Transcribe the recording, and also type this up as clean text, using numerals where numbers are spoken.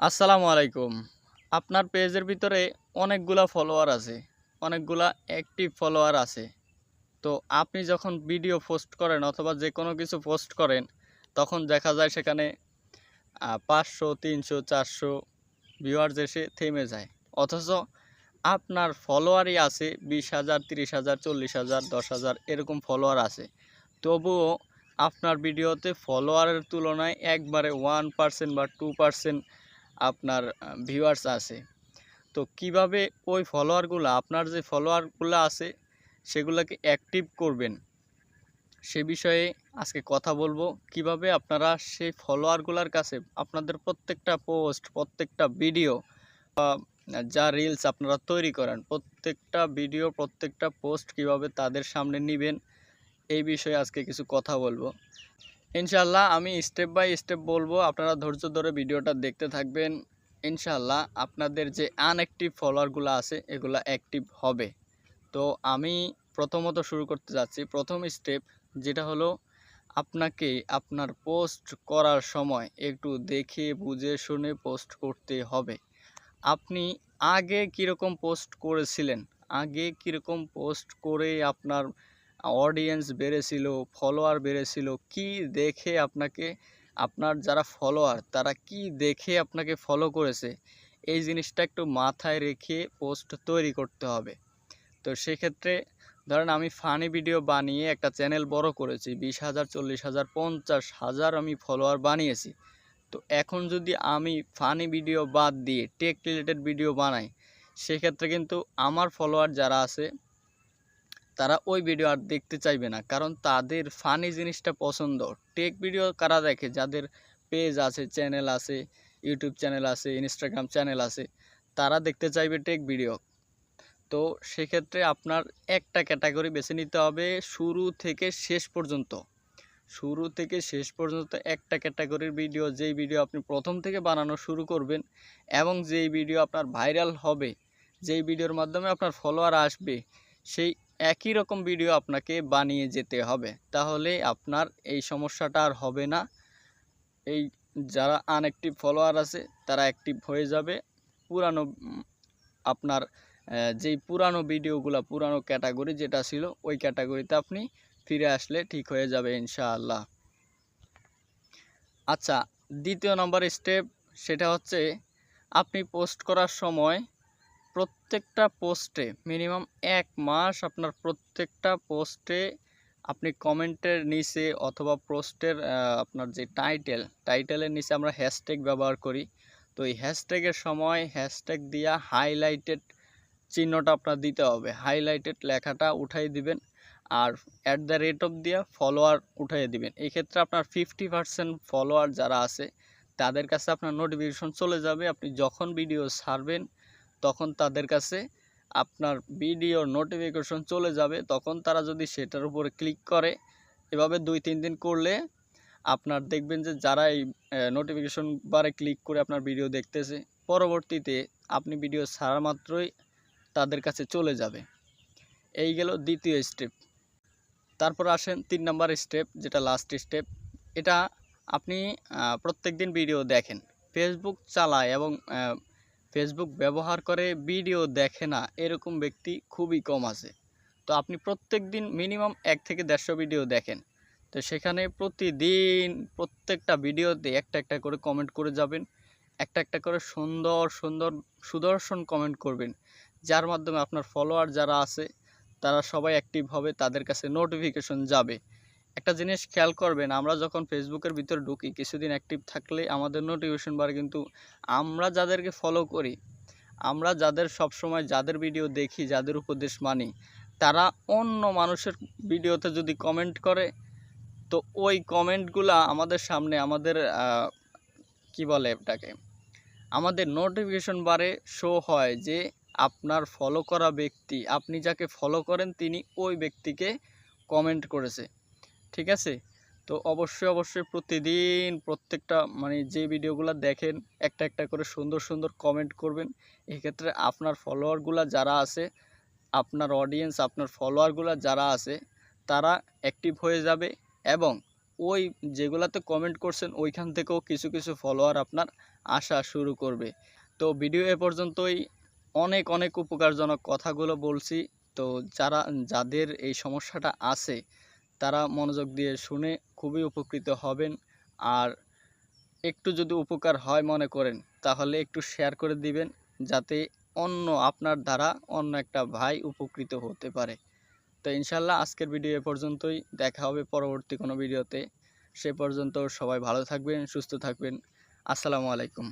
আসসালামু আলাইকুম। আপনার পেজের ভিতরে অনেকগুলা ফলোয়ার আছে, অনেকগুলা অ্যাক্টিভ ফলোয়ার আছে। তো আপনি যখন ভিডিও পোস্ট করেন অথবা যে কোনো কিছু পোস্ট করেন, তখন দেখা যায় সেখানে ৫০০, ৩০০, ৪০০ ভিউয়ার্স এসে থেমে যায়। অথচ আপনার ফলোয়ারই আছে ২০,০০০, ৩০,০০০, ৪০,০০০, ১০,০০০ এরকম ফলোয়ার আছে। তবুও আপনার ভিডিওতে ফলোয়ারের তুলনায় একবারে 1% বা 2% আপনার ভিউয়ার্স আছে। তো কিভাবে ওই ফলোয়ারগুলো আপনার যে ফলোয়ারগুলো আছে সেগুলোকে অ্যাক্টিভ করবেন সে বিষয়ে আজকে কথা বলবো। কিভাবে আপনারা সেই ফলোয়ারগুলোর কাছে আপনাদের প্রত্যেকটা পোস্ট, প্রত্যেকটা ভিডিও, যা রিলস আপনারা তৈরি করেন, প্রত্যেকটা ভিডিও, প্রত্যেকটা পোস্ট কিভাবে তাদের সামনে নিবেন এই বিষয়ে আজকে কিছু কথা বলবো। ইনশাআল্লাহ আমি স্টেপ বাই স্টেপ বলবো, আপনারা ধৈর্য ধরে ভিডিওটা দেখতে থাকবেন। ইনশাআল্লাহ আপনাদের যে আনঅ্যাক্টিভ ফলোয়ারগুলো আছে এগুলো অ্যাক্টিভ হবে। তো আমি প্রথমত শুরু করতে যাচ্ছি। প্রথম স্টেপ যেটা হলো, আপনাকে আপনার পোস্ট করার সময় একটু দেখে বুঝে শুনে পোস্ট করতে হবে। আপনি আগে কীরকম পোস্ট করেছিলেন, আগে কীরকম পোস্ট করে আপনার অডিয়েন্স বেড়েছিল, ফলোয়ার বেড়েছিল, কি দেখে আপনাকে, আপনার যারা ফলোয়ার তারা কি দেখে আপনাকে ফলো করেছে, এই জিনিসটা একটু মাথায় রেখে পোস্ট তৈরি করতে হবে। তো সেক্ষেত্রে ধরেন আমি ফানি ভিডিও বানিয়ে একটা চ্যানেল বড় করেছি, ২০,০০০, ৪০,০০০, ৫০,০০০ আমি ফলোয়ার বানিয়েছি। তো এখন যদি আমি ফানি ভিডিও বাদ দিয়ে টেক রিলেটেড ভিডিও বানাই, সেক্ষেত্রে কিন্তু আমার ফলোয়ার যারা আছে তারা ওই ভিডিও আর দেখতে চাইবে না, কারণ তাদের ফানি জিনিসটা পছন্দ। টেক ভিডিও কারা দেখে? যাদের পেজ আছে, চ্যানেল আছে, ইউটিউব চ্যানেল আছে, ইনস্টাগ্রাম চ্যানেল আছে, তারা দেখতে চাইবে টেক ভিডিও। তো সেক্ষেত্রে আপনার একটা ক্যাটাগরি বেছে নিতে হবে শুরু থেকে শেষ পর্যন্ত। শুরু থেকে শেষ পর্যন্ত একটা ক্যাটাগরির ভিডিও, যেই ভিডিও আপনি প্রথম থেকে বানানো শুরু করবেন এবং যেই ভিডিও আপনার ভাইরাল হবে, যেই ভিডিওর মাধ্যমে আপনার ফলোয়ার আসবে, সেই একই রকম ভিডিও আপনাকে বানিয়ে যেতে হবে। তাহলে আপনার এই সমস্যাটা আর হবে না। এই যারা আনঅ্যাক্টিভ ফলোয়ার আছে তারা অ্যাক্টিভ হয়ে যাবে। পুরানো আপনার যেই পুরানো ভিডিওগুলো, পুরানো ক্যাটাগরি যেটা ছিল ওই ক্যাটাগরিতে আপনি ফিরে আসলে ঠিক হয়ে যাবে ইনশাআল্লাহ। আচ্ছা, দ্বিতীয় নম্বর স্টেপ সেটা হচ্ছে, আপনি পোস্ট করার সময় প্রত্যেকটা পোস্টে মিনিমাম ১ মাস আপনার প্রত্যেকটা পোস্টে আপনি কমেন্টের নিচে অথবা পোস্টের আপনার যে টাইটেলের নিচে আমরা হ্যাশট্যাগ ব্যবহার করি। তো এই হ্যাশট্যাগের সময় হ্যাশট্যাগ দিয়া হাইলাইটেড চিহ্নটা আপনার দিতে হবে। হাইলাইটেড লেখাটা উঠাই দিবেন আর @ দিয়া ফলোয়ার উঠাইয়ে দিবেন। এই ক্ষেত্রে আপনার 50% ফলোয়ার যারা আছে তাদের কাছে আপনার নোটিফিকেশন চলে যাবে। আপনি যখন ভিডিও ছাড়বেন তখন তাদের কাছে আপনার ভিডিওর নোটিফিকেশন চলে যাবে। তখন তারা যদি সেটার উপরে ক্লিক করে, এভাবে ২-৩ দিন করলে আপনার দেখবেন যে যারা এই নোটিফিকেশন বারে ক্লিক করে আপনার ভিডিও দেখতেছে, পরবর্তীতে আপনি ভিডিও ছাড়া মাত্রই তাদের কাছে চলে যাবে। এই গেল দ্বিতীয় স্টেপ। তারপর আসেন ৩ নাম্বার স্টেপ, যেটা লাস্ট স্টেপ। এটা আপনি প্রত্যেকদিন ভিডিও দেখেন। ফেসবুক চালায় এবং ফেসবুক ব্যবহার করে ভিডিও দেখে না এরকম ব্যক্তি খুবই কম আছে। তো আপনি প্রত্যেকদিন মিনিমাম ১ থেকে ১৫০ ভিডিও দেখেন। তো সেখানে প্রতিদিন প্রত্যেকটা ভিডিওতে একটা একটা করে কমেন্ট করে যাবেন। একটা একটা করে সুন্দর সুন্দর সুদর্শন কমেন্ট করবেন, যার মাধ্যমে আপনার ফলোয়ার যারা আছে তারা সবাই অ্যাক্টিভ হবে, তাদের কাছে নোটিফিকেশন যাবে। একটা জিনিস খেয়াল করবেন, আমরা যখন ফেসবুকের ভিতরে ঢুকি কিছুদিন অ্যাক্টিভ থাকলে আমাদের নোটিফিকেশন বাড়ে, কিন্তু আমরা যাদেরকে ফলো করি, আমরা যাদের সবসময় যাদের ভিডিও দেখি, যাদের উপদেশ মানি, তারা অন্য মানুষের ভিডিওতে যদি কমেন্ট করে, তো ওই কমেন্টগুলা আমাদের সামনে আমাদের কি বলে এটাকে, আমাদের নোটিফিকেশন বারে শো হয় যে আপনার ফলো করা ব্যক্তি, আপনি যাকে ফলো করেন তিনি ওই ব্যক্তিকে কমেন্ট করেছে। ঠিক আছে? তো অবশ্যই প্রতিদিন প্রত্যেকটা মানে যে ভিডিওগুলো দেখেন একটা একটা করে সুন্দর সুন্দর কমেন্ট করবেন। এক্ষেত্রে আপনার ফলোয়ারগুলা যারা আছে, আপনার অডিয়েন্স, আপনার ফলোয়ারগুলা যারা আছে তারা অ্যাক্টিভ হয়ে যাবে এবং ওই যেগুলাতে কমেন্ট করছেন ওইখান থেকেও কিছু কিছু ফলোয়ার আপনার আসা শুরু করবে। তো ভিডিও এ পর্যন্তই। অনেক অনেক উপকারজনক কথাগুলো বলছি। তো যাদের এই সমস্যাটা আছে তারা মনোযোগ দিয়ে শুনে খুবই উপকৃত হবেন। আর একটু যদি উপকার হয় মনে করেন তাহলে একটু শেয়ার করে দিবেন, যাতে আপনার দ্বারা অন্য একটা ভাই উপকৃত হতে পারে। তো ইনশাল্লাহ আজকের ভিডিও এ পর্যন্তই। দেখা হবে পরবর্তী কোনো ভিডিওতে। সে পর্যন্ত সবাই ভালো থাকবেন, সুস্থ থাকবেন। আসসালামু আলাইকুম।